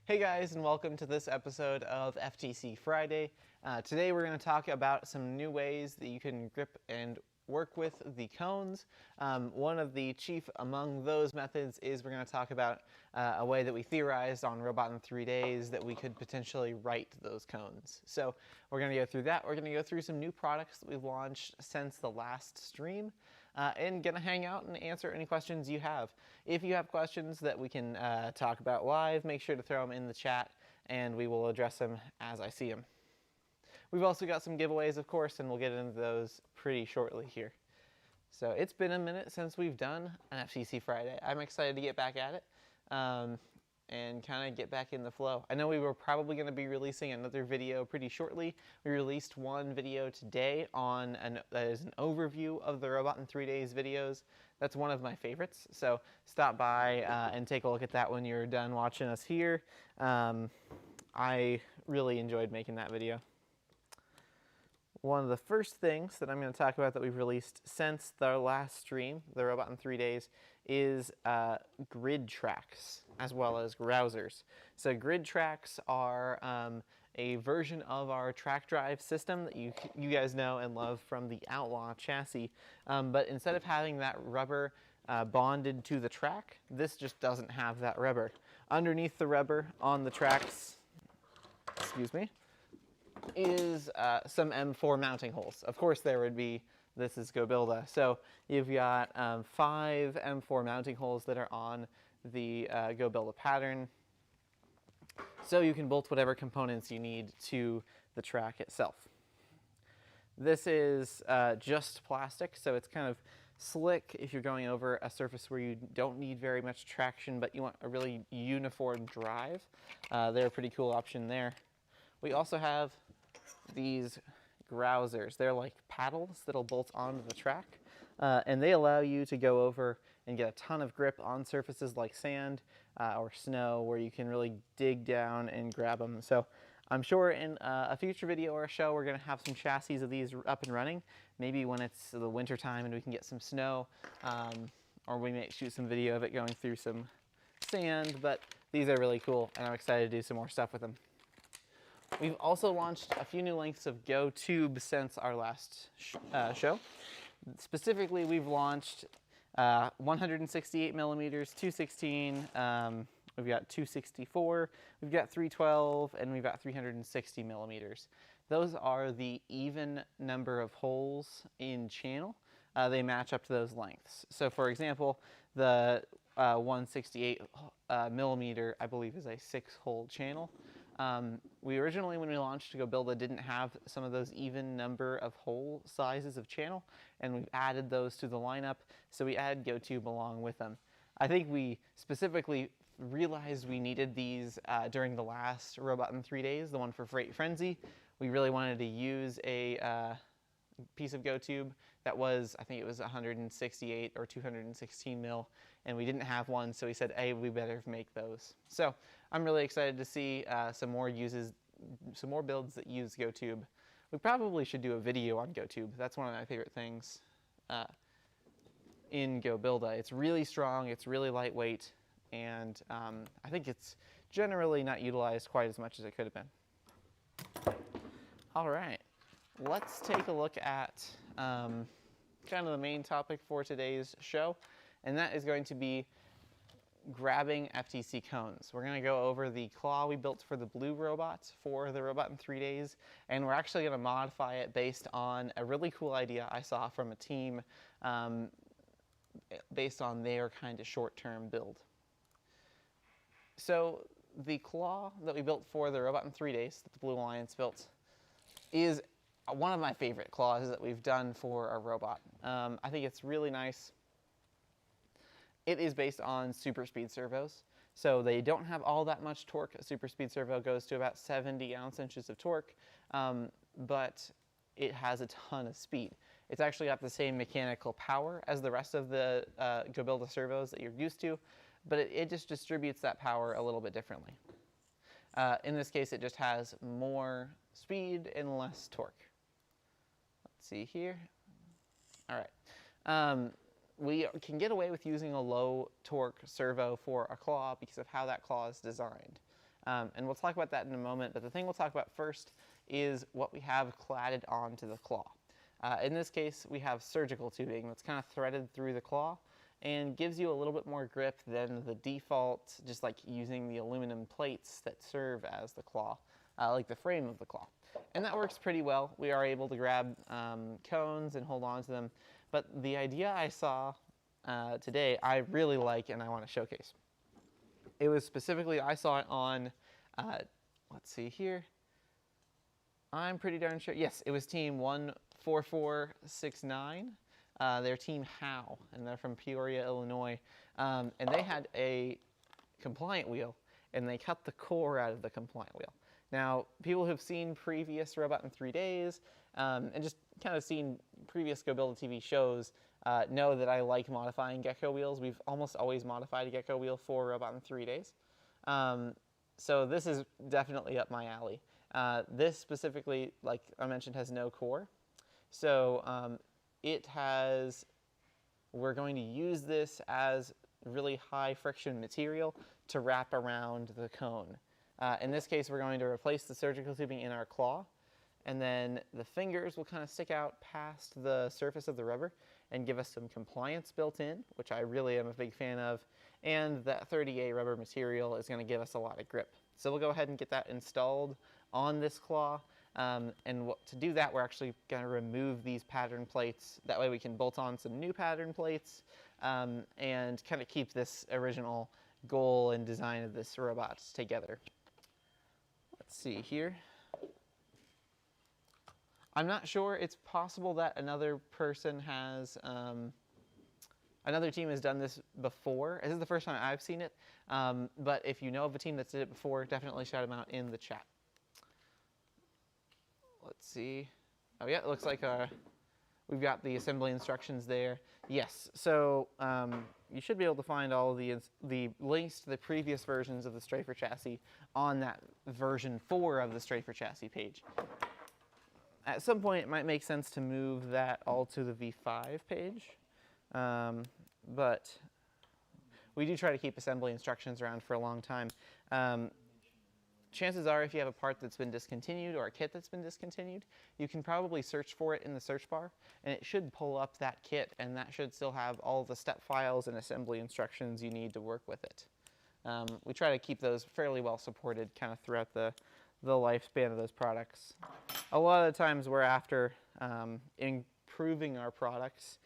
Hey guys, and welcome to this episode of FTC Friday. Today we're going to talk about some new ways that you can grip and work with the cones. One of the chief among those methods is we're going to talk about a way that we theorized on Robot in 3 Days that we could potentially write those cones. So we're going to go through that. We're going to go through some new products that we've launched since the last stream. And going to hang out and answer any questions you have. If you have questions that we can talk about live, make sure to throw them in the chat and we will address them as I see them. We've also got some giveaways, of course, and we'll get into those pretty shortly here. So it's been a minute since we've done an FTC Friday. I'm excited to get back at it and kind of get back in the flow. I know we were probably going to be releasing another video pretty shortly. We released one video today that is an overview of the Robot in 3 Days videos. That's one of my favorites, so stop by and take a look at that when you're done watching us here. I really enjoyed making that video. One of the first things that I'm going to talk about that we've released since the last stream, the Robot in 3 Days, is grid tracks as well as Grousers. So grid tracks are a version of our track drive system that you guys know and love from the Outlaw chassis. But instead of having that rubber bonded to the track, this just doesn't have that rubber. Underneath the rubber on the tracks, excuse me, is some M4 mounting holes. Of course there would be, this is GoBuilda, so you've got 5 M4 mounting holes that are on the GoBuilda pattern, so you can bolt whatever components you need to the track itself. This is just plastic, so it's kind of slick if you're going over a surface where you don't need very much traction but you want a really uniform drive. They're a pretty cool option there. We also have these Grousers. They're like paddles that'll bolt onto the track, and they allow you to go over and get a ton of grip on surfaces like sand or snow where you can really dig down and grab them. So I'm sure in a future video or a show we're going to have some chassis of these up and running, maybe when it's the winter time and we can get some snow, or we may shoot some video of it going through some sand, but these are really cool and I'm excited to do some more stuff with them. We've also launched a few new lengths of GoTube since our last show. Specifically, we've launched 168 millimeters, 216, we've got 264, we've got 312, and we've got 360 millimeters. Those are the even number of holes in channel. They match up to those lengths. So for example, the 168 millimeter, I believe, is a 6-hole channel. We originally, when we launched GoBuilda, didn't have some of those even number of hole sizes of channel, and we've added those to the lineup, so we added GoTube along with them. I think we specifically realized we needed these during the last Robot in 3 Days, the one for Freight Frenzy. We really wanted to use a piece of GoTube that was, I think it was 168 or 216 mil, and we didn't have one, so we said, hey, we better make those. So I'm really excited to see some more builds that use GoTube. We probably should do a video on GoTube. That's one of my favorite things in GoBuilda. It's really strong, it's really lightweight, and I think it's generally not utilized quite as much as it could have been. All right. Let's take a look at kind of the main topic for today's show, and that is going to be grabbing FTC cones. We're going to go over the claw we built for the blue robot for the Robot in 3 Days, and we're actually going to modify it based on a really cool idea I saw from a team based on their kind of short-term build. So the claw that we built for the Robot in 3 Days, that the Blue Alliance built, is one of my favorite claws that we've done for a robot. I think it's really nice. It is based on super speed servos, so they don't have all that much torque. A super speed servo goes to about 70 ounce-inches of torque, but it has a ton of speed. It's actually got the same mechanical power as the rest of the GoBuilda servos that you're used to, but it just distributes that power a little bit differently. In this case, it just has more speed and less torque. Let's see here. All right. We can get away with using a low torque servo for a claw because of how that claw is designed. And we'll talk about that in a moment, but the thing we'll talk about first is what we have cladded onto the claw. In this case, we have surgical tubing that's kind of threaded through the claw and gives you a little bit more grip than the default, just like using the aluminum plates that serve as the claw, like the frame of the claw. And that works pretty well. We are able to grab cones and hold on to them. But the idea I saw today, I really like and I want to showcase. It was specifically, I saw it on, let's see here. I'm pretty darn sure, yes, it was team 14469. They're Team How, and they're from Peoria, Illinois. And they had a compliant wheel, and they cut the core out of the compliant wheel. Now, people who've seen previous Robot in 3 Days, and just kind of seen previous Go Build a TV shows, know that I like modifying gecko wheels. We've almost always modified a gecko wheel for Robot in 3 Days. So this is definitely up my alley. This specifically, like I mentioned, has no core. So we're going to use this as really high friction material to wrap around the cone. In this case, we're going to replace the surgical tubing in our claw, and then the fingers will kind of stick out past the surface of the rubber and give us some compliance built in, which I really am a big fan of, and that 30A rubber material is going to give us a lot of grip. So we'll go ahead and get that installed on this claw, and to do that, we're actually going to remove these pattern plates. That way we can bolt on some new pattern plates and kind of keep this original goal and design of this robot together. Let's see here. I'm not sure. It's possible that another person has, another team has done this before. This is the first time I've seen it. But if you know of a team that's did it before, definitely shout them out in the chat. Let's see. Oh yeah, it looks like we've got the assembly instructions there. Yes, so you should be able to find all of the links to the previous versions of the Strafer chassis on that version 4 of the Strafer chassis page. At some point, it might make sense to move that all to the V5 page, but we do try to keep assembly instructions around for a long time. Chances are, if you have a part that's been discontinued or a kit that's been discontinued, you can probably search for it in the search bar, and it should pull up that kit, and that should still have all the step files and assembly instructions you need to work with it. We try to keep those fairly well supported kind of throughout the lifespan of those products. A lot of the times we're after improving our products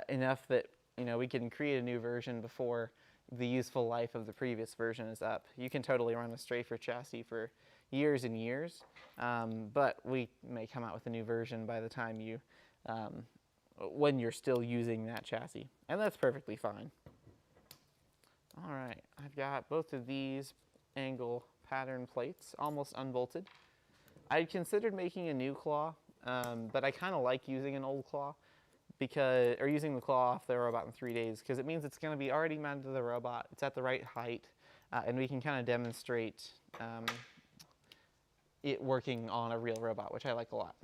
enough that we can create a new version before the useful life of the previous version is up. You can totally run a Strafer chassis for years and years, but we may come out with a new version by the time when you're still using that chassis, and that's perfectly fine. All right, I've got both of these angle pattern plates almost unbolted. I considered making a new claw, but I kind of like using an old claw or using the claw off the robot in 3 days, because it means it's going to be already mounted to the robot, it's at the right height, and we can kind of demonstrate it working on a real robot, which I like a lot.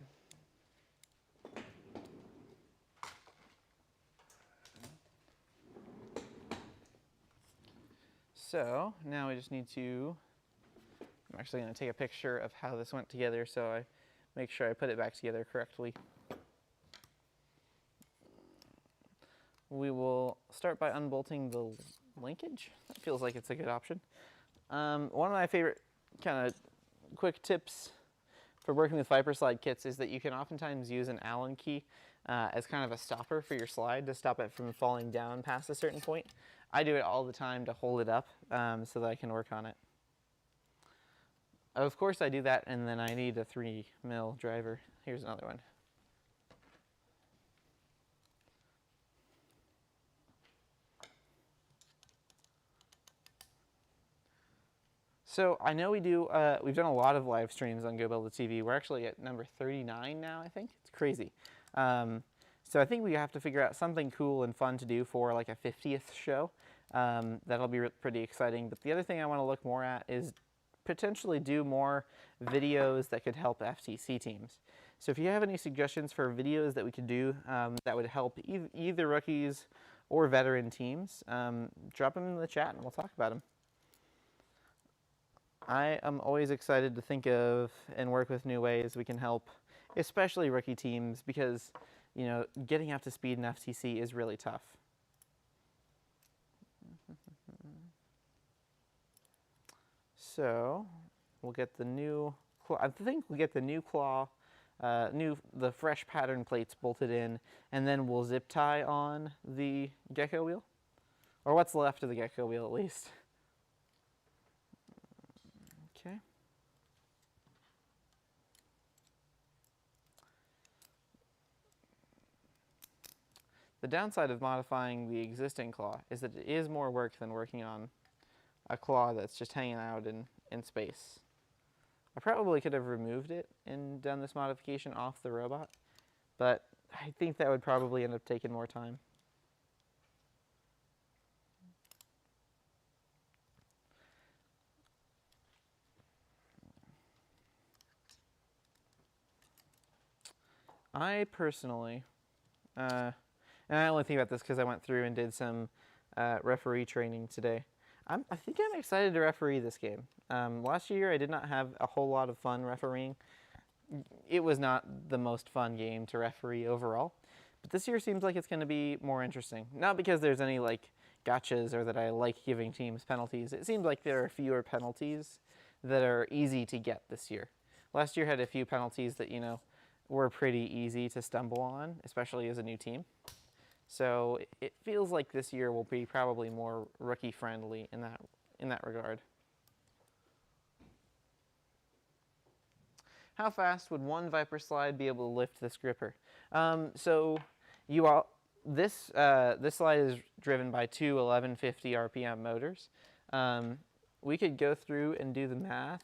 So now we just need to, I'm actually going to take a picture of how this went together so I make sure I put it back together correctly. We will start by unbolting the linkage. That feels like it's a good option. One of my favorite kind of quick tips for working with Viper slide kits is that you can oftentimes use an Allen key as kind of a stopper for your slide to stop it from falling down past a certain point. I do it all the time to hold it up so that I can work on it. Of course I do that, and then I need a 3mm driver. Here's another one. So I know we've done a lot of live streams on Go Build a TV. We're actually at number 39 now, I think. It's crazy. So I think we have to figure out something cool and fun to do for like a 50th show. That'll be pretty exciting. But the other thing I want to look more at is potentially do more videos that could help FTC teams. So if you have any suggestions for videos that we could do that would help either rookies or veteran teams, drop them in the chat and we'll talk about them. I am always excited to think of and work with new ways we can help, especially rookie teams, because, you know, getting up to speed in FTC is really tough. So we'll get the new claw. I think we'll get the new claw, the fresh pattern plates bolted in, and then we'll zip tie on the gecko wheel, or what's left of the gecko wheel at least. Okay. The downside of modifying the existing claw is that it is more work than working on a claw that's just hanging out in space. I probably could have removed it and done this modification off the robot, but I think that would probably end up taking more time. I personally, and I only think about this because I went through and did some referee training today. I think I'm excited to referee this game. Last year I did not have a whole lot of fun refereeing. It was not the most fun game to referee overall, but this year seems like it's going to be more interesting. Not because there's any like gotchas or that I like giving teams penalties. It seems like there are fewer penalties that are easy to get this year. Last year had a few penalties that, you know, were pretty easy to stumble on, especially as a new team. So it feels like this year will be probably more rookie friendly in that regard. How fast would one Viper slide be able to lift this gripper? So this slide is driven by two 1150 RPM motors. We could go through and do the math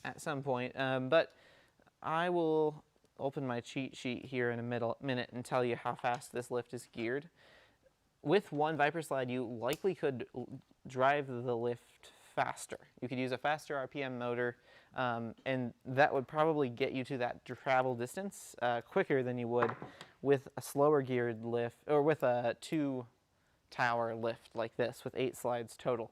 at some point, but I will open my cheat sheet here in a minute and tell you how fast this lift is geared. With one Viper slide, you likely could drive the lift faster. You could use a faster RPM motor, and that would probably get you to that travel distance quicker than you would with a slower geared lift, or with a 2-tower lift like this with 8 slides total.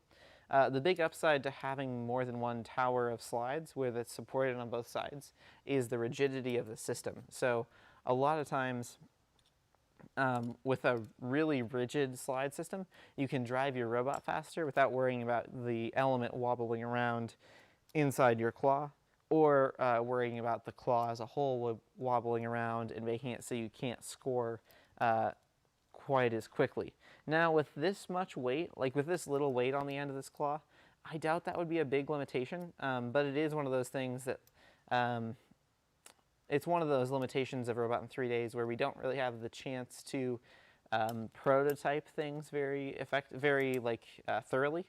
The big upside to having more than one tower of slides where it's supported on both sides is the rigidity of the system. So a lot of times with a really rigid slide system, you can drive your robot faster without worrying about the element wobbling around inside your claw, or worrying about the claw as a whole wobbling around and making it so you can't score quite as quickly. Now with this much weight, like with this little weight on the end of this claw, I doubt that would be a big limitation, but it is one of those things that it's one of those limitations of Robot in 3 Days where we don't really have the chance to prototype things very thoroughly.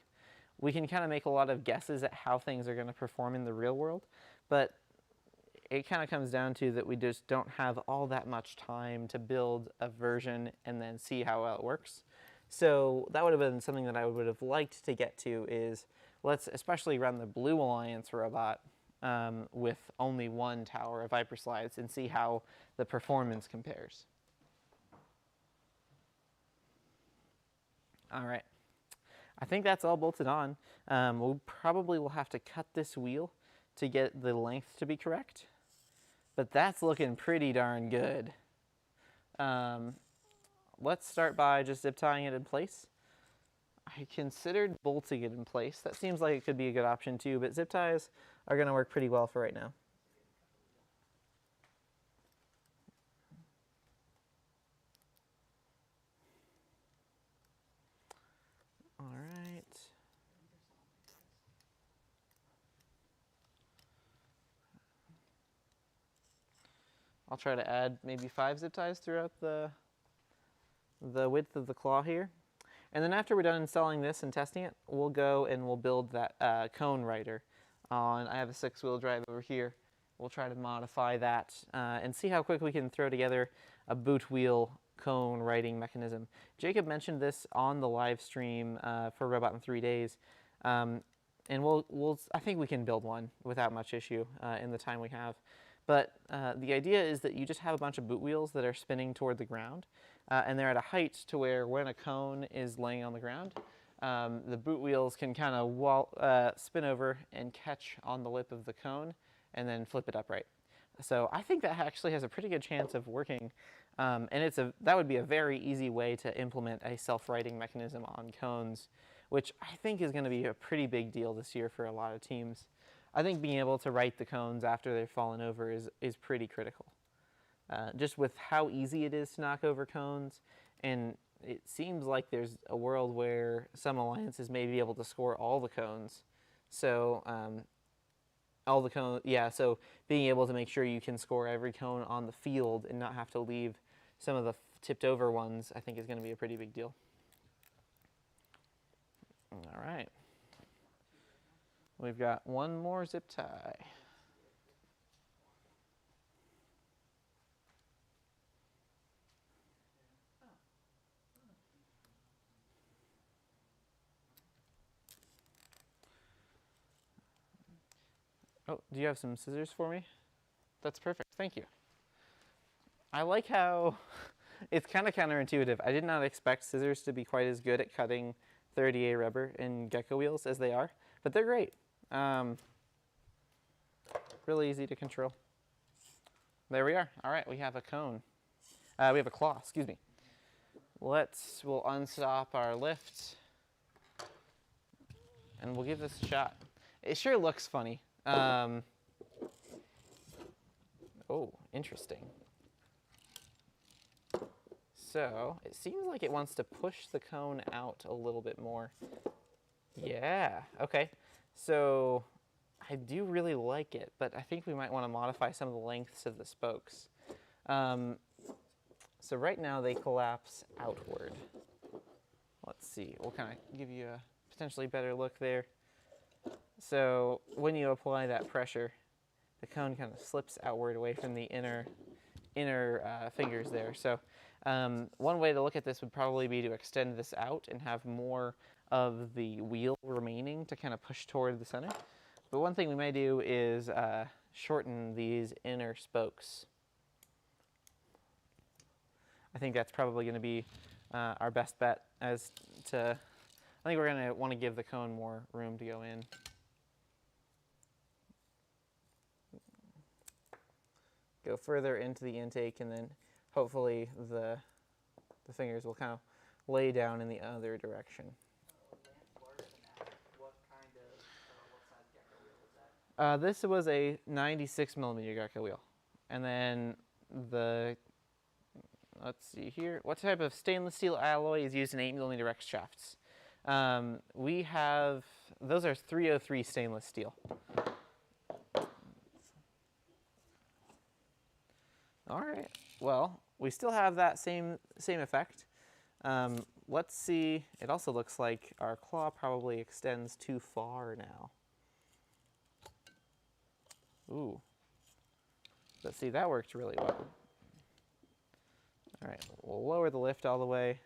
We can kind of make a lot of guesses at how things are going to perform in the real world, but it kind of comes down to that we just don't have all that much time to build a version and then see how well it works. So that would have been something that I would have liked to get to, is let's especially run the Blue Alliance robot with only one tower of Viper slides and see how the performance compares. All right. I think that's all bolted on. We probably will have to cut this wheel to get the length to be correct, but that's looking pretty darn good. Let's start by just zip tying it in place. I considered bolting it in place. That seems like it could be a good option too, but zip ties are going to work pretty well for right now. All right. I'll try to add maybe 5 zip ties throughout the width of the claw here. And then after we're done installing this and testing it, we'll go and we'll build that cone rider on. I have a 6-wheel drive over here. We'll try to modify that and see how quick we can throw together a boot wheel cone riding mechanism. Jacob mentioned this on the live stream for Robot in 3 Days, and I think we can build one without much issue in the time we have. But the idea is that you just have a bunch of boot wheels that are spinning toward the ground, and they're at a height to where when a cone is laying on the ground, the boot wheels can kind of spin over and catch on the lip of the cone and then flip it upright. So I think that actually has a pretty good chance of working. And that would be a very easy way to implement a self-righting mechanism on cones, which I think is going to be a pretty big deal this year for a lot of teams. I think being able to right the cones after they've fallen over is pretty critical. Just with how easy it is to knock over cones, and it seems like there's a world where some alliances may be able to score all the cones. So so being able to make sure you can score every cone on the field and not have to leave some of the tipped over ones, I think is going to be a pretty big deal. All right. We've got one more zip tie. Oh, do you have some scissors for me? That's perfect, thank you. I like how it's kind of counterintuitive. I did not expect scissors to be quite as good at cutting 30A rubber in gecko wheels as they are, but they're great. Really easy to control. There we are. All right, we have a cone. We have a claw, excuse me. We'll unstop our lift, and we'll give this a shot. It sure looks funny. Oh, interesting. So it seems like it wants to push the cone out a little bit more. Yeah, okay. So I do really like it, but I think we might want to modify some of the lengths of the spokes. So right now they collapse outward. Let's see, we'll kind of give you a potentially better look there. So when you apply that pressure, the cone kind of slips outward away from the inner fingers there. So one way to look at this would probably be to extend this out and have more of the wheel remaining to kind of push toward the center. But one thing we may do is shorten these inner spokes. I think that's probably going to be our best bet I think we're going to want to give the cone more room to go in. Go further into the intake, and then hopefully the fingers will kind of lay down in the other direction. This was a 96 millimeter gecko wheel. And then let's see here, what type of stainless steel alloy is used in 8 millimeter X shafts? We have, those are 303 stainless steel. All right, well, we still have that same effect. Let's see, it also looks like our claw probably extends too far now. Ooh, let's see, that worked really well. All right, we'll lower the lift all the way.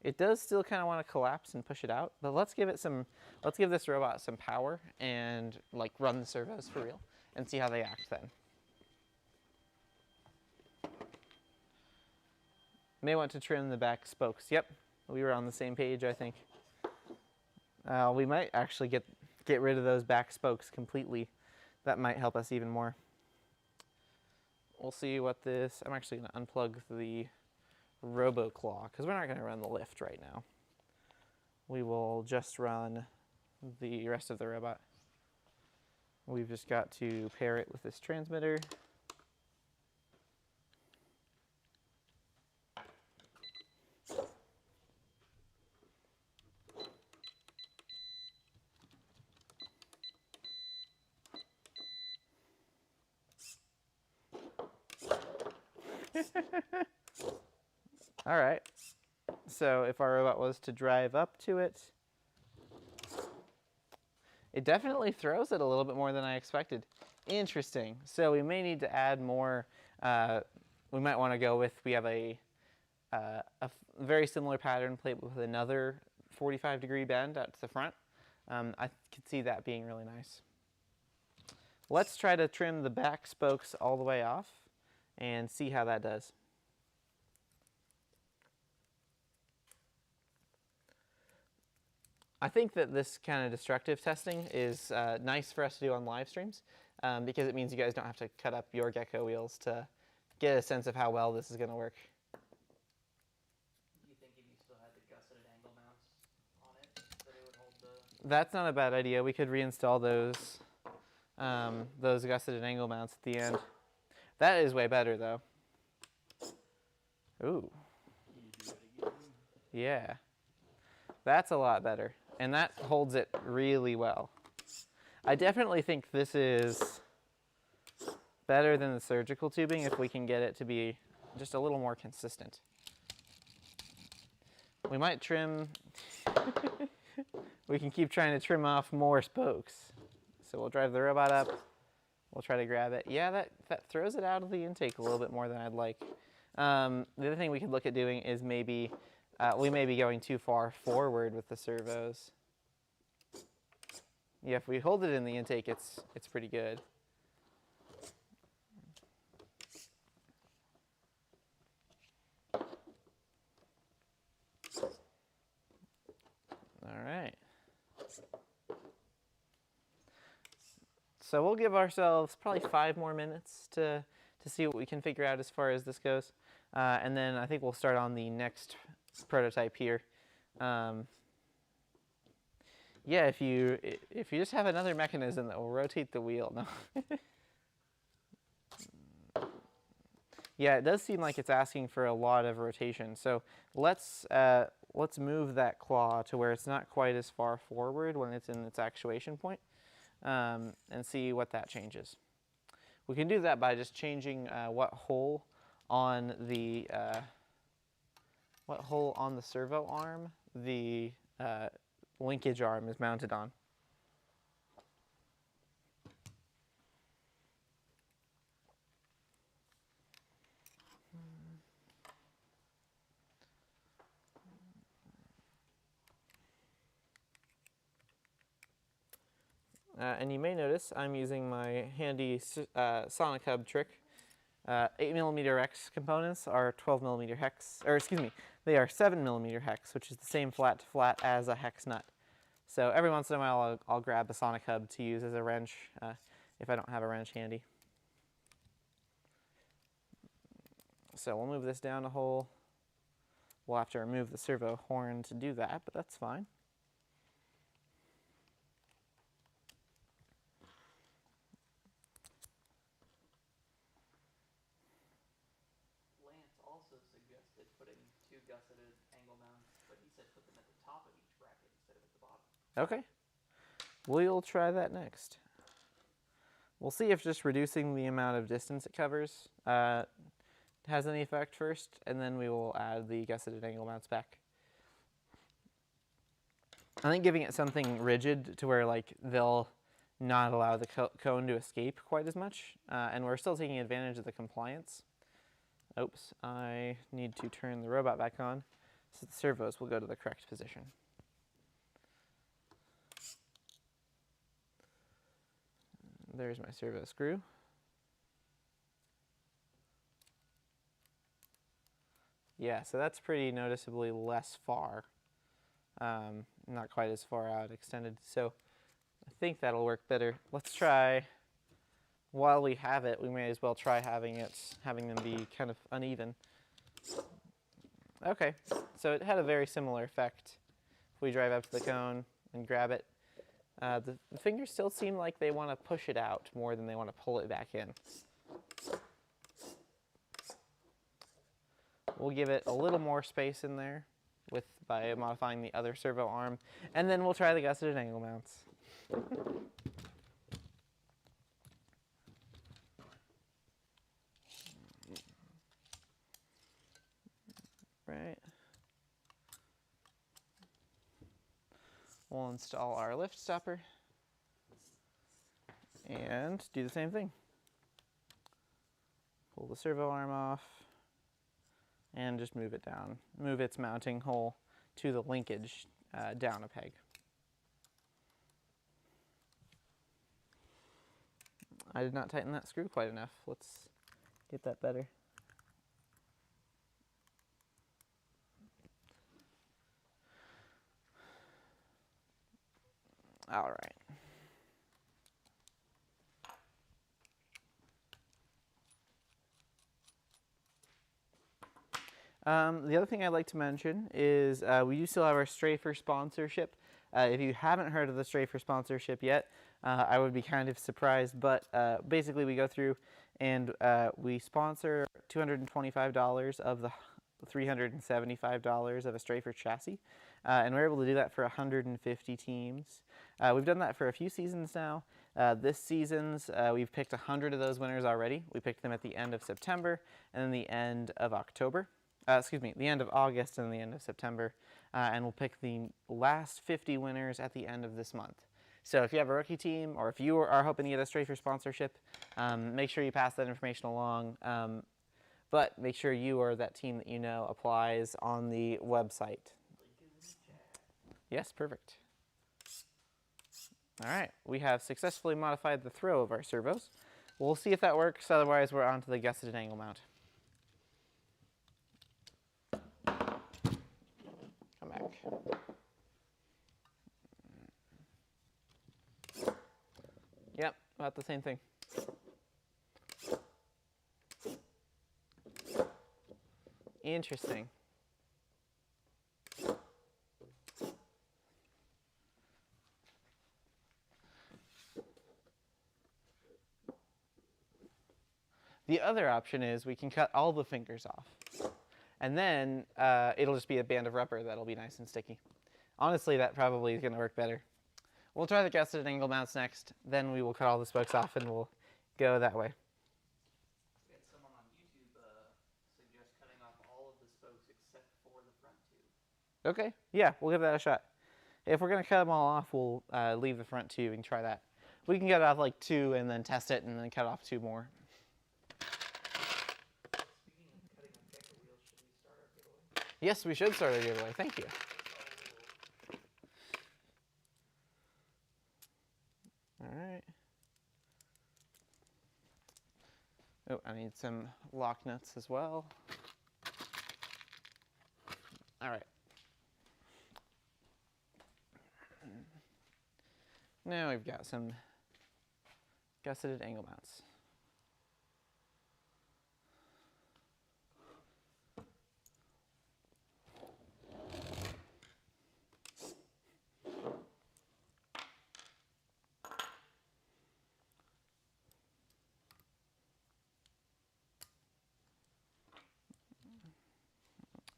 It does still kind of want to collapse and push it out, but let's give this robot some power and like run the servos for real and see how they act then. May want to trim the back spokes. Yep, we were on the same page, I think. We might actually get rid of those back spokes completely. That might help us even more. We'll see what I'm actually going to unplug the Robo Claw because we're not going to run the lift right now. We will just run the rest of the robot. We've just got to pair it with this transmitter. All right, so if our robot was to drive up to it, it definitely throws it a little bit more than I expected. Interesting. So we may need to add more. We might want to go with, we have a very similar pattern plate with another 45-degree bend out to the front. I could see that being really nice. Let's try to trim the back spokes all the way off and see how that does. I think that this kind of destructive testing is nice for us to do on live streams because it means you guys don't have to cut up your gecko wheels to get a sense of how well this is going to work. Do you think if you still had the gusseted angle mounts on it, that it would hold the... That's not a bad idea. We could reinstall those gusseted angle mounts at the end. That is way better, though. Ooh. Can you do it again? Yeah. That's a lot better. And that holds it really well. I definitely think this is better than the surgical tubing if we can get it to be just a little more consistent. We might trim, we can keep trying to trim off more spokes. So we'll drive the robot up, we'll try to grab it. Yeah, that throws it out of the intake a little bit more than I'd like. The other thing we could look at doing is maybe, we may be going too far forward with the servos. Yeah, if we hold it in the intake, it's pretty good. All right. So we'll give ourselves probably 5 more minutes to see what we can figure out as far as this goes. And then I think we'll start on the next prototype here. Yeah, if you just have another mechanism that will rotate the wheel. No. Yeah, it does seem like it's asking for a lot of rotation. So let's move that claw to where it's not quite as far forward when it's in its actuation point, and see what that changes. We can do that by just changing what hole on the servo arm the linkage arm is mounted on. And you may notice I'm using my handy Sonic Hub trick. 8mm hex components are 12mm hex, or excuse me, they are 7mm hex, which is the same flat to flat as a hex nut. So every once in a while I'll grab a Sonic Hub to use as a wrench if I don't have a wrench handy. So we'll move this down a hole. We'll have to remove the servo horn to do that, but that's fine. Lance also suggested putting 2 gusseted angle mounts, but he said put them at the top of each bracket instead of at the bottom. Okay. We'll try that next. We'll see if just reducing the amount of distance it covers has any effect first, and then we will add the gusseted angle mounts back. I think giving it something rigid to where like they'll not allow the cone to escape quite as much, and we're still taking advantage of the compliance. Oops, I need to turn the robot back on so the servos will go to the correct position. There's my servo screw. Yeah, so that's pretty noticeably less far. Not quite as far out extended. So I think that'll work better. Let's try, while we have it, we may as well try having them be kind of uneven. Okay, so it had a very similar effect. If we drive up to the cone and grab it, the fingers still seem like they want to push it out more than they want to pull it back in. We'll give it a little more space in there by modifying the other servo arm, and then we'll try the gusseted angle mounts. Right. We'll install our lift stopper and do the same thing. Pull the servo arm off and just move it down. Move its mounting hole to the linkage down a peg. I did not tighten that screw quite enough. Let's get that better. All right. The other thing I'd like to mention is we do still have our Strafer sponsorship. If you haven't heard of the Strafer sponsorship yet, I would be kind of surprised, but basically we go through and we sponsor $225 of the $375 of a Strafer chassis, and we're able to do that for 150 teams. We've done that for a few seasons now. This season's, we've picked 100 of those winners already. We picked them at the end of September and then the end of October. The end of August and the end of September, and we'll pick the last 50 winners at the end of this month. So if you have a rookie team, or if you are hoping to get a Strafer sponsorship, make sure you pass that information along, but make sure you or that team that you know applies on the website. Yes, perfect. All right, we have successfully modified the throw of our servos. We'll see if that works, otherwise we're on to the gusseted angle mount. Yep, about the same thing. Interesting. The other option is we can cut all the fingers off. And then it'll just be a band of rubber that'll be nice and sticky. Honestly, that probably is going to work better. We'll try the gusseted angle mounts next, then we will cut all the spokes off and we'll go that way. We had someone on YouTube suggest cutting off all of the spokes except for the front tube. Okay, yeah, we'll give that a shot. If we're going to cut them all off, we'll leave the front tube and try that. We can cut off like 2 and then test it and then cut off 2 more. Yes, we should start our giveaway. Thank you. All right. Oh, I need some lock nuts as well. All right. Now we've got some gusseted angle mounts.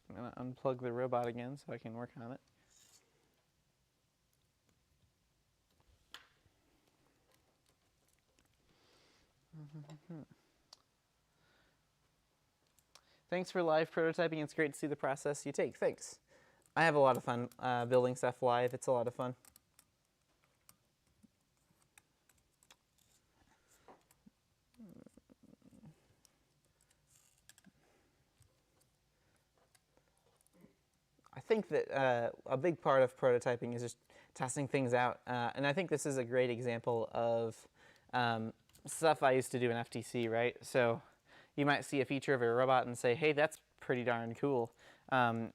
I'm going to unplug the robot again so I can work on it. Thanks for live prototyping. It's great to see the process you take. Thanks. I have a lot of fun building stuff live. It's a lot of fun. I think that a big part of prototyping is just testing things out. And I think this is a great example of stuff I used to do in FTC, right? So you might see a feature of a robot and say, hey, that's pretty darn cool.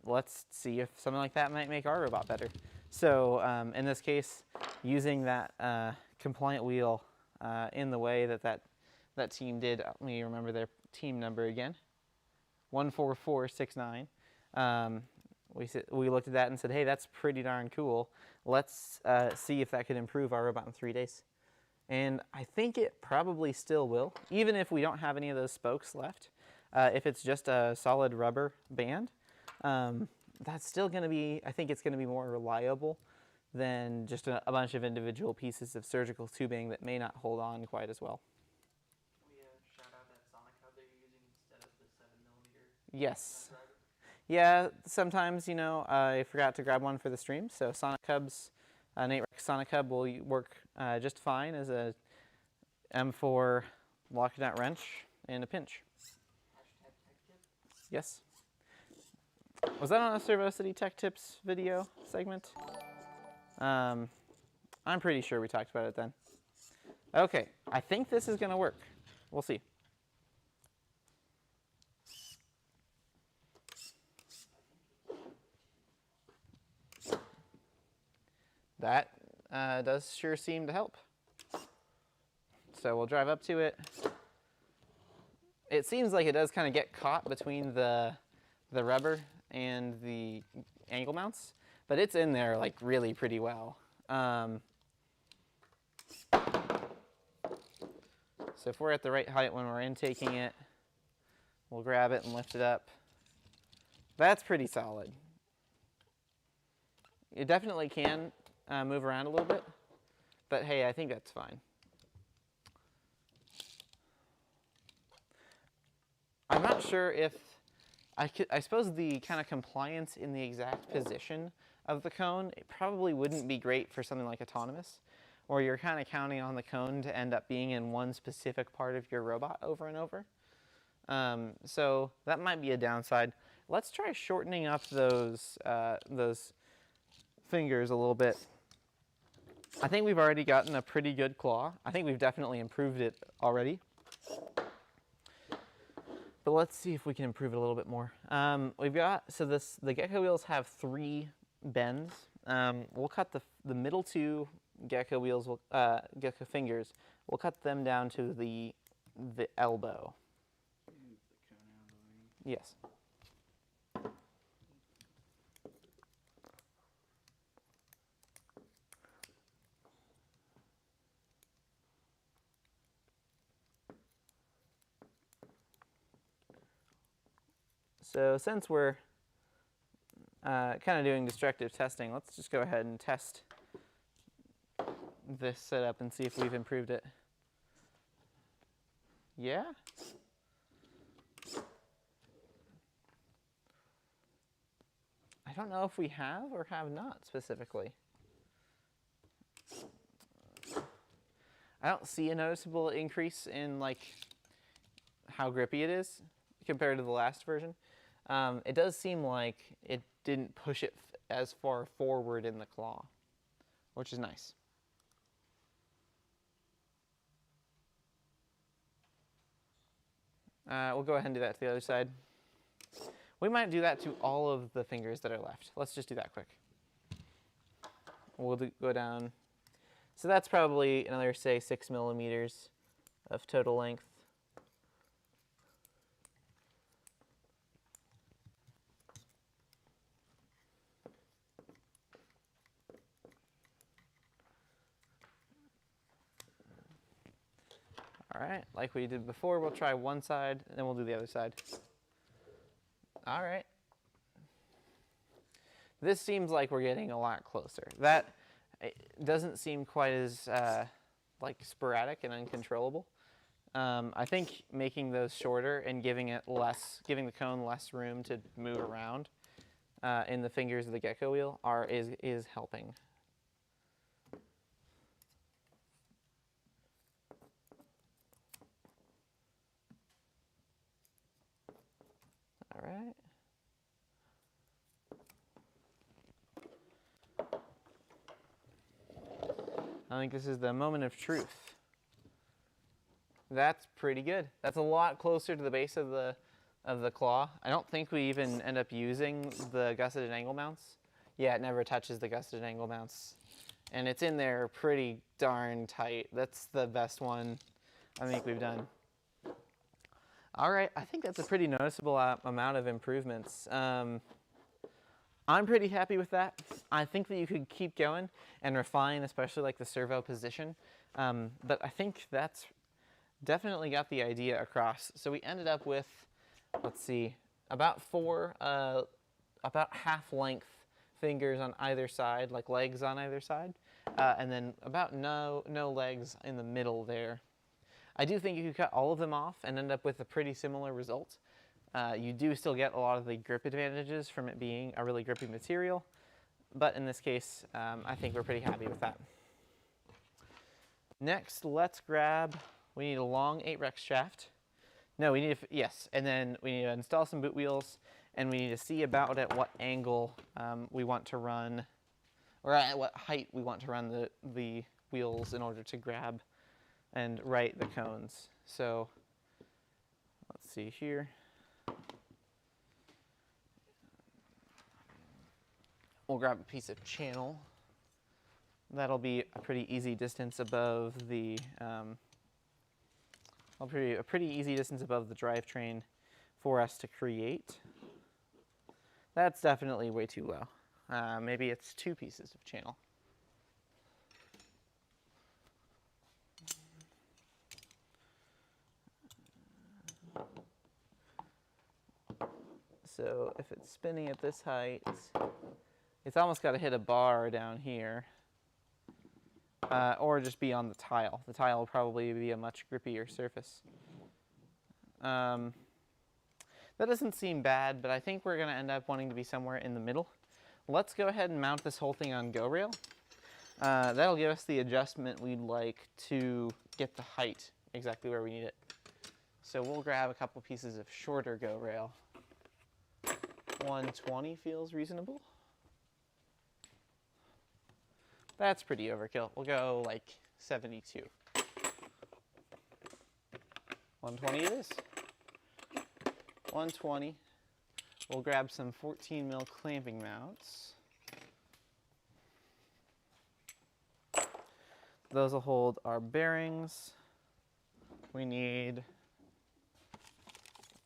Let's see if something like that might make our robot better. So in this case, using that compliant wheel in the way that team did, let me remember their team number again, 14469. We looked at that and said, hey, that's pretty darn cool. Let's see if that could improve our robot in 3 days. And I think it probably still will, even if we don't have any of those spokes left. If it's just a solid rubber band, that's still going to be, I think it's going to be more reliable than just a bunch of individual pieces of surgical tubing that may not hold on quite as well. Can we shout out that Sonic hub they're using instead of the 7mm? Yes. Yeah, sometimes, you know, I forgot to grab one for the stream, so Sonic Hubs, Nate Rex Sonic Hub will work just fine as a M4 lock nut wrench in a pinch. Hashtag tech tip? Yes. Was that on a Servo City Tech Tips video segment? I'm pretty sure we talked about it then. Okay, I think this is going to work. We'll see. That does sure seem to help. So we'll drive up to it. It seems like it does kind of get caught between the rubber and the angle mounts, but it's in there like really pretty well. So if we're at the right height when we're intaking it, we'll grab it and lift it up. That's pretty solid. It definitely can move around a little bit, but hey, I think that's fine. I'm not sure if I suppose the kind of compliance in the exact position of the cone, it probably wouldn't be great for something like autonomous, where you're kind of counting on the cone to end up being in one specific part of your robot over and over. So that might be a downside. Let's try shortening up those fingers a little bit. I think we've already gotten a pretty good claw. I think we've definitely improved it already. But let's see if we can improve it a little bit more. We've got, so the gecko wheels have 3 bends. We'll cut the middle 2 gecko wheels, gecko fingers. We'll cut them down to the elbow. Move the cone out of the way. Yes. So since we're kind of doing destructive testing, let's just go ahead and test this setup and see if we've improved it. Yeah? I don't know if we have or have not specifically. I don't see a noticeable increase in like how grippy it is compared to the last version. It does seem like it didn't push it as far forward in the claw, which is nice. We'll go ahead and do that to the other side. We might do that to all of the fingers that are left. Let's just do that quick. We'll go down. So that's probably another, say, 6 millimeters of total length. All right, like we did before, we'll try one side, and then we'll do the other side. All right. This seems like we're getting a lot closer. That doesn't seem quite as like sporadic and uncontrollable. I think making those shorter and giving the cone less room to move around in the fingers of the gecko wheel is helping. All right. I think this is the moment of truth. That's pretty good. That's a lot closer to the base of the claw. I don't think we even end up using the gusseted angle mounts. Yeah, it never touches the gusseted angle mounts. And it's in there pretty darn tight. That's the best one I think we've done. All right, I think that's a pretty noticeable amount of improvements. I'm pretty happy with that. I think that you could keep going and refine, especially like the servo position. But I think that's definitely got the idea across. So we ended up with, let's see, about half length fingers on either side, like legs on either side, and then about no legs in the middle there. I do think you could cut all of them off and end up with a pretty similar result. You do still get a lot of the grip advantages from it being a really grippy material, but in this case, I think we're pretty happy with that. Next, let's grab, we need a long 8-rex shaft. No, we need, yes, and then we need to install some boot wheels, and we need to see about at what angle we want to run, or at what height we want to run the wheels in order to grab and right the cones. So let's see here. We'll grab a piece of channel. That'll be a pretty easy distance above the a pretty easy distance above the drivetrain for us to create. That's definitely way too low. Maybe it's 2 pieces of channel. So if it's spinning at this height, it's almost got to hit a bar down here, or just be on the tile. The tile will probably be a much grippier surface. That doesn't seem bad, but I think we're going to end up wanting to be somewhere in the middle. Let's go ahead and mount this whole thing on go rail. That'll give us the adjustment we'd like to get the height exactly where we need it. So we'll grab a couple pieces of shorter go rail. 120 feels reasonable. That's pretty overkill. We'll go like 72. 120 it is. 120. We'll grab some 14 mil clamping mounts. Those will hold our bearings. We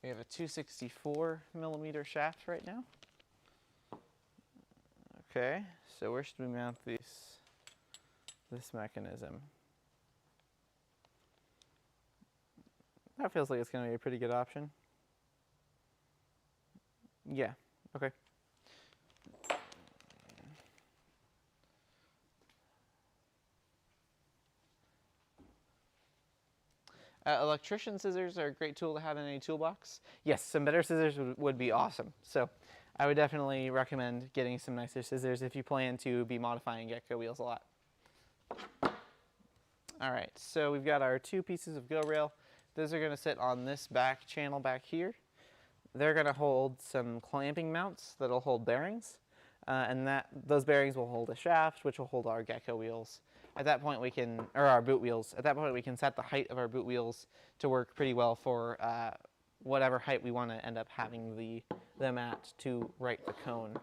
have a 264 millimeter shaft right now. Okay, so where should we mount this mechanism? That feels like it's going to be a pretty good option. Yeah, okay. Electrician scissors are a great tool to have in any toolbox. Yes, some better scissors would be awesome. So I would definitely recommend getting some nicer scissors if you plan to be modifying gecko wheels a lot. All right, so we've got our 2 pieces of go rail. Those are going to sit on this back channel back here. They're going to hold some clamping mounts that'll hold bearings, and those bearings will hold a shaft, which will hold our gecko wheels. At that point we can, or our boot wheels, at that point we can set the height of our boot wheels to work pretty well for whatever height we want to end up having them at to write the cone.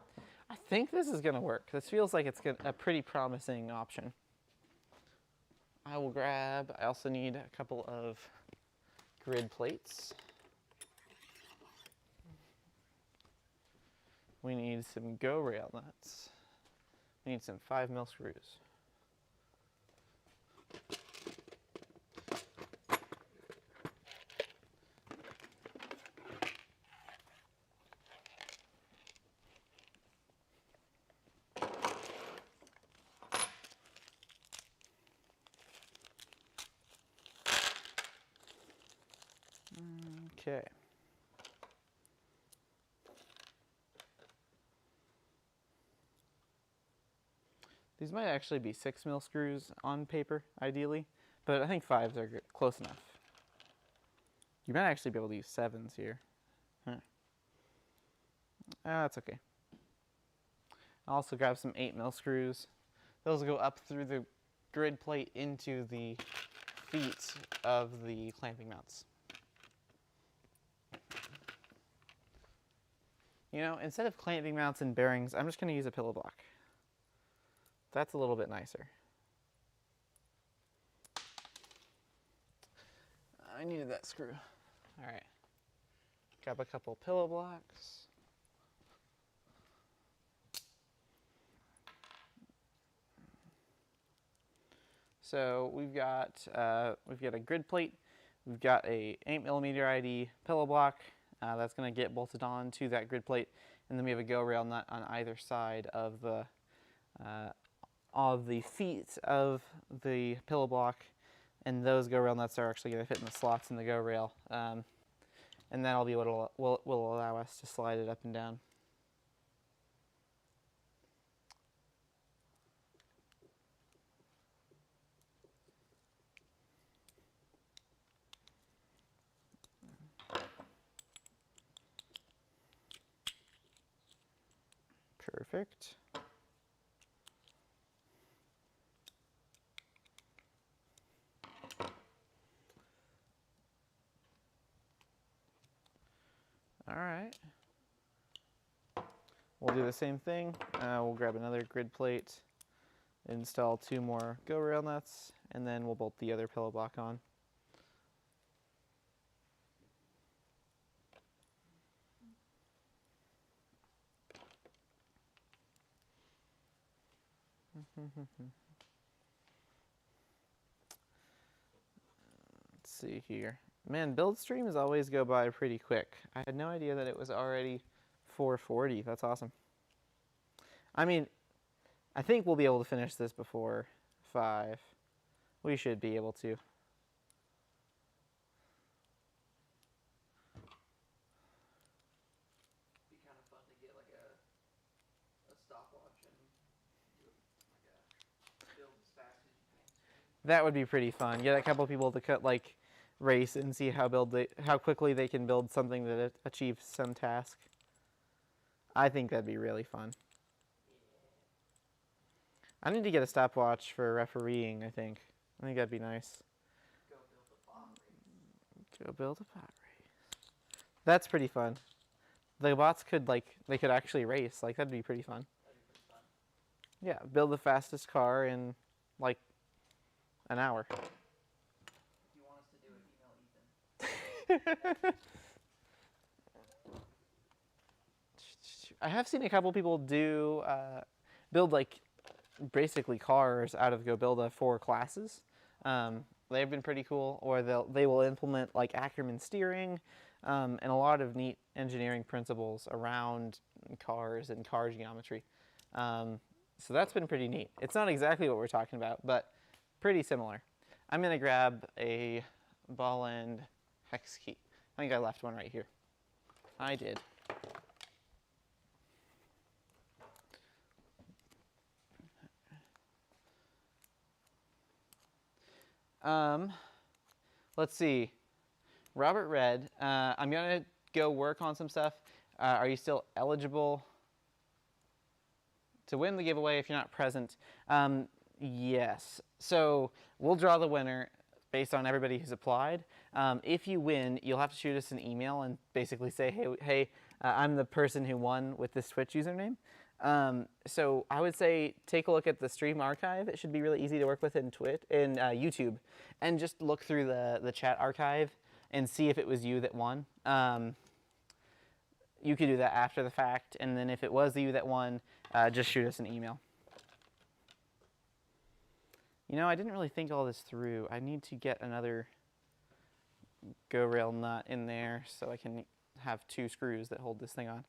I think this is going to work. This feels like it's a pretty promising option. I also need a couple of grid plates. We need some go rail nuts. We need some 5 mil screws. Okay. These might actually be 6 mil screws on paper, ideally, but I think 5s are close enough. You might actually be able to use 7s here. Huh. That's okay. I'll also grab some 8 mil screws. Those will go up through the grid plate into the feet of the clamping mounts. You know, instead of clamping mounts and bearings, I'm just going to use a pillow block. That's a little bit nicer. I needed that screw. All right. Grab a couple pillow blocks. So we've got a grid plate. We've got a 8 millimeter ID pillow block that's going to get bolted on to that grid plate, and then we have a go rail nut on either side of the feet of the pillow block, and those go rail nuts are actually going to fit in the slots in the go rail, and that'll be what will allow us to slide it up and down. Perfect. All right. We'll do the same thing. We'll grab another grid plate. install 2 more go rail nuts, and then we'll bolt the other pillow block on. Let's see here. Man, build streams always go by pretty quick. I had no idea that it was already 4:40. That's awesome. I mean, I think we'll be able to finish this before 5. We should be able to. Be kind of fun to get like a stopwatch and do like a build as fast as you can. That would be pretty fun. Get a couple people to cut like race and see how quickly they can build something that achieves some task. I think that'd be really fun. I need to get a stopwatch for refereeing, I think that'd be nice. Go build a bot race. Go build a bot race. That's pretty fun. The bots could they could actually race. Like that'd be pretty fun. That'd be pretty fun. Yeah, build the fastest car in like an hour. If you want us to do it, email Ethan. I have seen a couple people do build like basically cars out of GoBuilda for classes. They've been pretty cool. Or they will implement like Ackerman steering and a lot of neat engineering principles around cars and car geometry. So that's been pretty neat. It's not exactly what we're talking about, but pretty similar. I'm gonna grab a ball end hex key. I think I left one right here. I did. Let's see. Robert Red, I'm gonna go work on some stuff. Are you still eligible to win the giveaway if you're not present? Yes. So we'll draw the winner based on everybody who's applied. If you win, you'll have to shoot us an email and basically say, hey, I'm the person who won with this Twitch username. So I would say take a look at the stream archive. It should be really easy to work with in YouTube, and just look through the chat archive and see if it was you that won. You could do that after the fact, and then if it was you that won, just shoot us an email. You know, I didn't really think all this through. I need to get another go rail nut in there so I can have 2 screws that hold this thing on.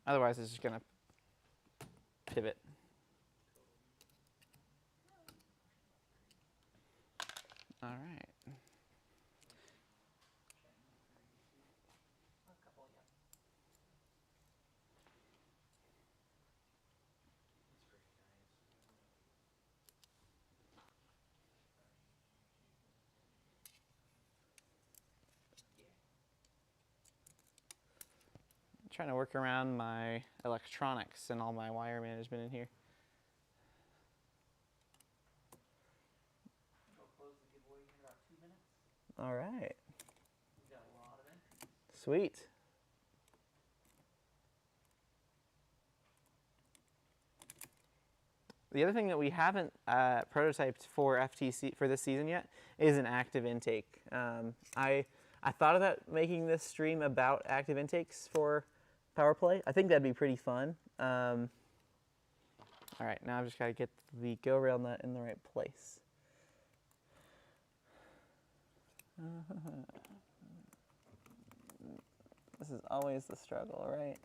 Otherwise, it's just gonna pivot. All right. A couple, yeah. I'm trying to work around my electronics and all my wire management in here. We'll close the giveaway in about 2 minutes. All right. We've got a lot of entries. Sweet. The other thing that we haven't prototyped for FTC for this season yet is an active intake. I thought about making this stream about active intakes for Power Play. I think that'd be pretty fun. All right, now I've just got to get the go rail nut in the right place. This is always the struggle, right?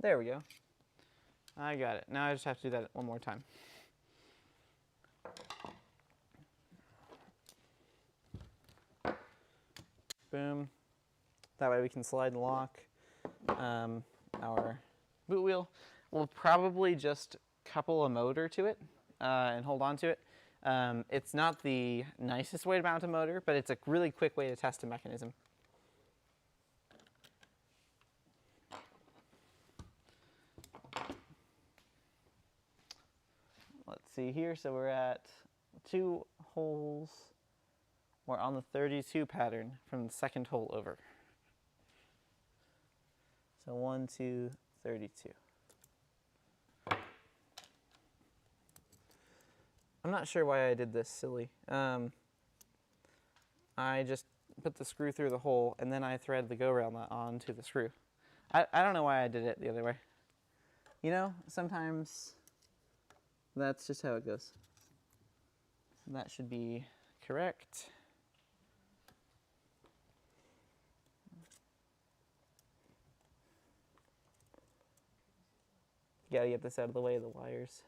There we go. I got it. Now I just have to do that one more time. Boom. That way we can slide and lock our boot wheel. We'll probably just couple a motor to it and hold on to it. It's not the nicest way to mount a motor, but it's a really quick way to test a mechanism. Let's see here. So we're at 2 holes. We're on the 32 pattern from the second hole over. So 1, 2, 32. I'm not sure why I did this silly. I just put the screw through the hole, and then I thread the go rail nut onto the screw. I don't know why I did it the other way. You know, sometimes that's just how it goes. That should be correct. You gotta get this out of the way of the wires.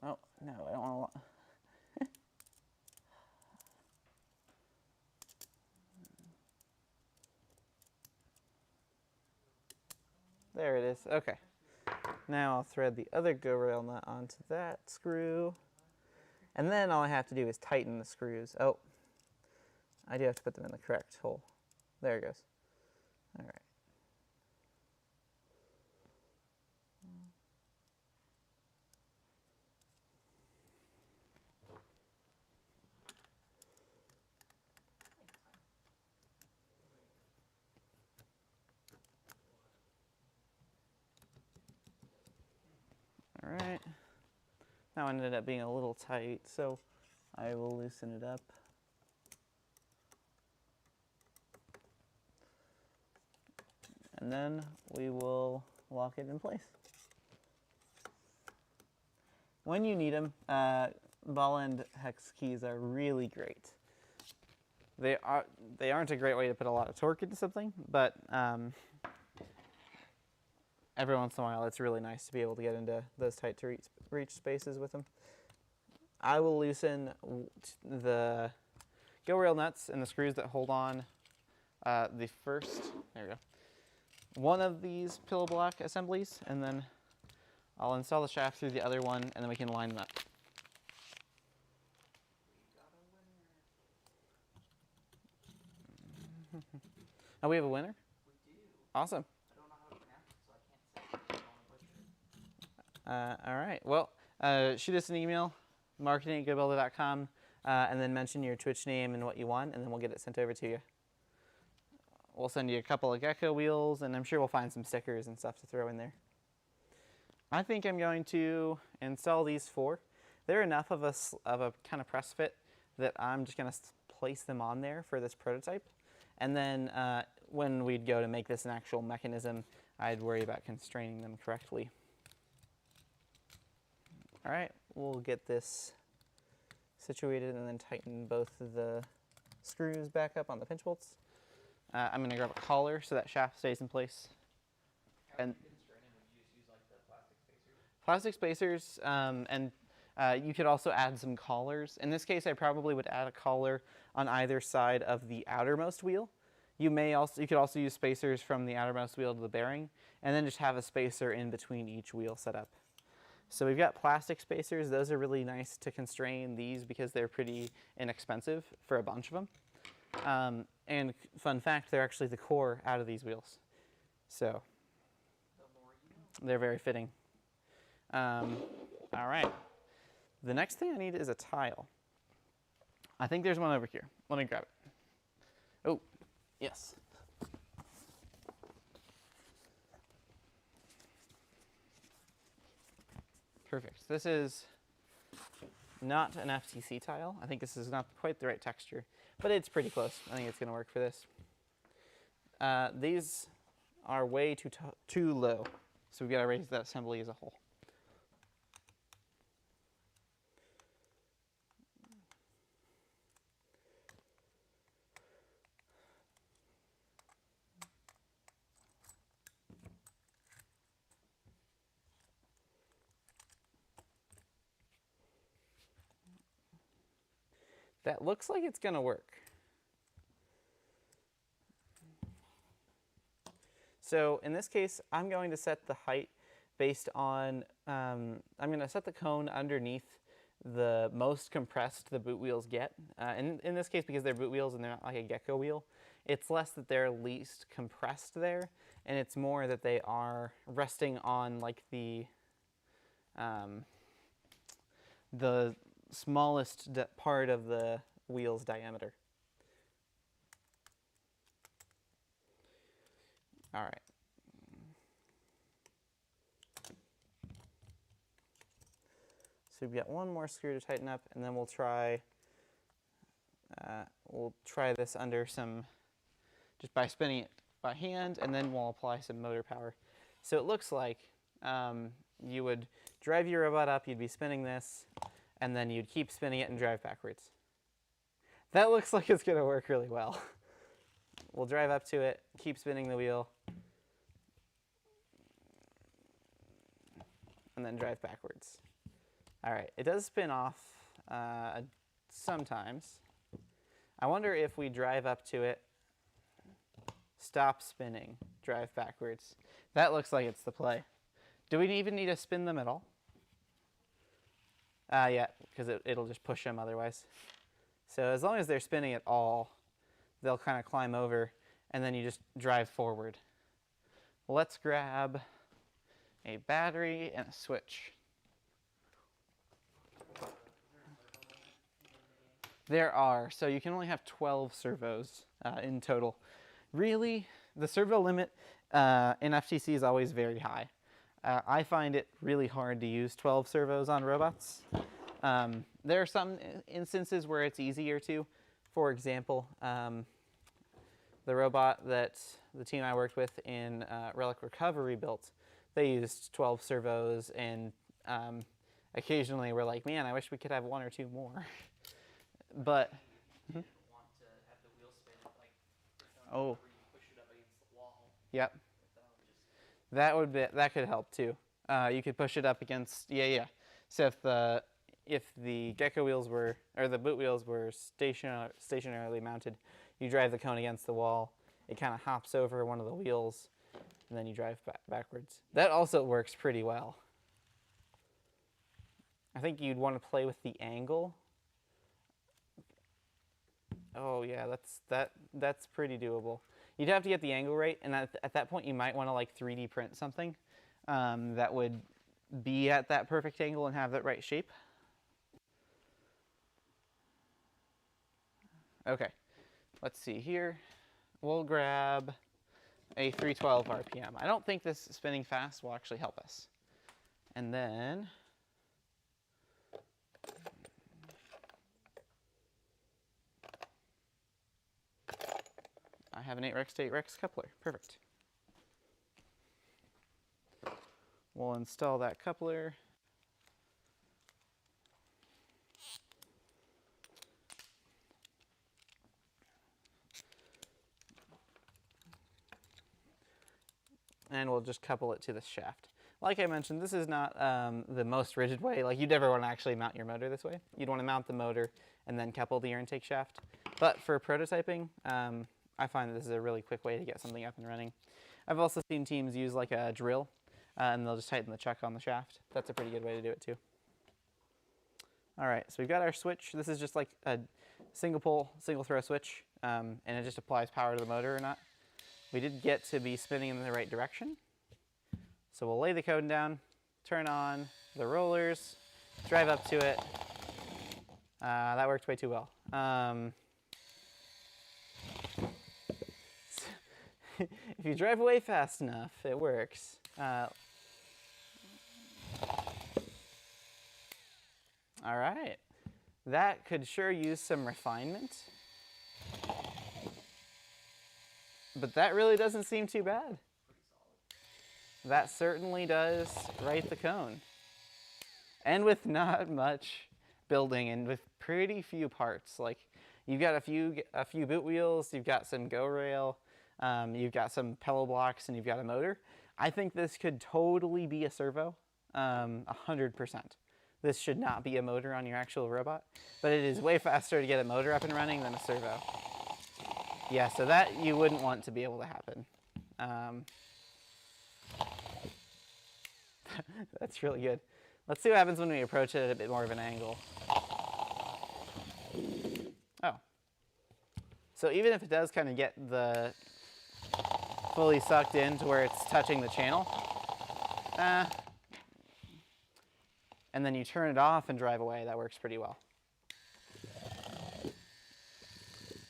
Oh, no, I don't want to. There it is. Okay. Now I'll thread the other go rail nut onto that screw. And then all I have to do is tighten the screws. Oh, I do have to put them in the correct hole. There it goes. All right. All right. Now it ended up being a little tight, so I will loosen it up. And then we will lock it in place. When you need them, ball end hex keys are really great. They aren't a great way to put a lot of torque into something, but every once in a while it's really nice to be able to get into those tight to reach spaces with them. I will loosen the go rail nuts and the screws that hold on the first, there we go, one of these pillow block assemblies, and then I'll install the shaft through the other one, and then we can line them up. Oh, we have a winner? We do. Awesome. I don't know how to pronounce it, so I can't say it. I don't want to butcher it. All right. Well, shoot us an email, marketing@gobuilder.com, and then mention your Twitch name and what you want, and then we'll get it sent over to you. We'll send you a couple of gecko wheels, and I'm sure we'll find some stickers and stuff to throw in there. I think I'm going to install these 4. They're enough of a kind of press fit that I'm just going to place them on there for this prototype. And then when we'd go to make this an actual mechanism, I'd worry about constraining them correctly. All right, we'll get this situated and then tighten both of the screws back up on the pinch bolts. I'm going to grab a collar so that shaft stays in place. How And do you constrain them? Would you just use like the Plastic plastic spacers? spacers, and you could also add some collars. In this case, I probably would add a collar on either side of the outermost wheel. You could also use spacers from the outermost wheel to the bearing, and then just have a spacer in between each wheel set up. So we've got plastic spacers. Those are really nice to constrain these because they're pretty inexpensive for a bunch of them. And fun fact, they're actually the core out of these wheels. So The more you know. they're very fitting. All right. The next thing I need is a tile. I think there's one over here. Let me grab it. Oh, yes. Perfect. This is not an FTC tile. I think this is not quite the right texture, but it's pretty close. I think it's going to work for this. These are way too low, so we've got to raise that assembly as a whole. That looks like it's going to work. So in this case, I'm going to set the height based on, I'm going to set the cone underneath the most compressed the boot wheels get. In this case, because they're boot wheels and they're not like a gecko wheel, it's less that they're least compressed there, and it's more that they are resting on like the the smallest part of the wheel's diameter. All right. So we've got one more screw to tighten up, and then we'll try this under some, just by spinning it by hand, and then we'll apply some motor power. So it looks like you would drive your robot up, you'd be spinning this, and then you'd keep spinning it and drive backwards. That looks like it's going to work really well. We'll drive up to it, keep spinning the wheel, and then drive backwards. All right, it does spin off sometimes. I wonder if we drive up to it, stop spinning, drive backwards. That looks like it's the play. Do we even need to spin them at all? Yeah, because it'll just push them otherwise. So as long as they're spinning at all, they'll kind of climb over, and then you just drive forward. Let's grab a battery and a switch. There are, so you can only have 12 servos in total. Really, the servo limit in FTC is always very high. I find it really hard to use 12 servos on robots. There are some instances where it's easier to. For example, the robot that the team I worked with in Relic Recovery built, they used 12 servos, and occasionally we're like, man, I wish we could have one or two more. But you didn't want to have the wheel spin like oh, where you push it up against the wall. Yep. Just That could help too. You could push it up against So if the gecko wheels were, or the boot wheels were stationarily mounted, you drive the cone against the wall. It kind of hops over one of the wheels, and then you drive backwards. That also works pretty well. I think you'd want to play with the angle. Oh yeah, that's pretty doable. You'd have to get the angle right, and at that point you might want to like 3D print something that would be at that perfect angle and have that right shape. Okay, let's see here. We'll grab a 312 RPM. I don't think this spinning fast will actually help us. And then I have an 8-Rex to 8-Rex coupler. Perfect. We'll install that coupler. And we'll just couple it to the shaft. Like I mentioned, this is not the most rigid way. Like, you'd never want to actually mount your motor this way. You'd want to mount the motor and then couple the air intake shaft. But for prototyping, I find that this is a really quick way to get something up and running. I've also seen teams use like a drill, and they'll just tighten the chuck on the shaft. That's a pretty good way to do it too. All right, so we've got our switch. This is just like a single pole, single throw switch, and it just applies power to the motor or not. We did get to be spinning in the right direction. So we'll lay the cone down, turn on the rollers, drive up to it. That worked way too well. If you drive away fast enough, it works. All right, that could sure use some refinement. But that really doesn't seem too bad. That certainly does right the cone. And with not much building and with pretty few parts. Like, you've got a few boot wheels, you've got some go rail, you've got some pedal blocks, and you've got a motor. I think this could totally be a servo, 100%. This should not be a motor on your actual robot, but it is way faster to get a motor up and running than a servo. Yeah, so that you wouldn't want to be able to happen. That's really good. Let's see what happens when we approach it at a bit more of an angle. Oh. So even if it does kind of get the fully sucked in to where it's touching the channel, and then you turn it off and drive away. That works pretty well.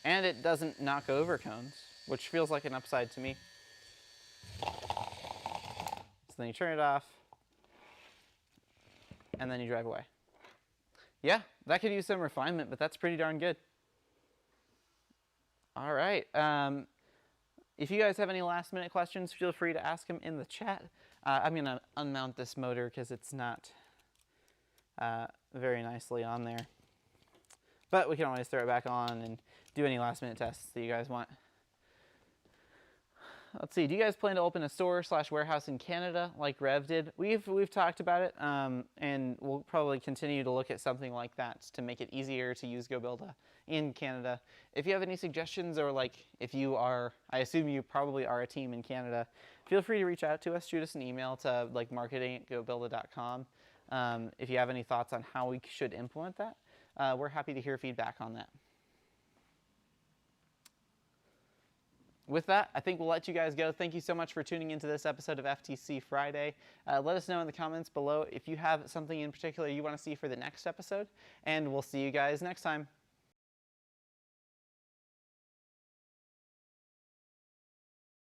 And it doesn't knock over cones, which feels like an upside to me. So then you turn it off, and then you drive away. Yeah, that could use some refinement, but that's pretty darn good. All right. If you guys have any last minute questions, feel free to ask them in the chat. I'm going to unmount this motor because it's not very nicely on there. But we can always throw it back on and do any last minute tests that you guys want. Let's see, do you guys plan to open a store/warehouse in Canada like Rev did? We've talked about it, and we'll probably continue to look at something like that to make it easier to use GoBuilda in Canada. If you have any suggestions, or like if you are, I assume you probably are a team in Canada, feel free to reach out to us, shoot us an email to like marketing@gobuilda.com. If you have any thoughts on how we should implement that, we're happy to hear feedback on that. With that, I think we'll let you guys go. Thank you so much for tuning into this episode of FTC Friday. Let us know in the comments below if you have something in particular you want to see for the next episode, and we'll see you guys next time.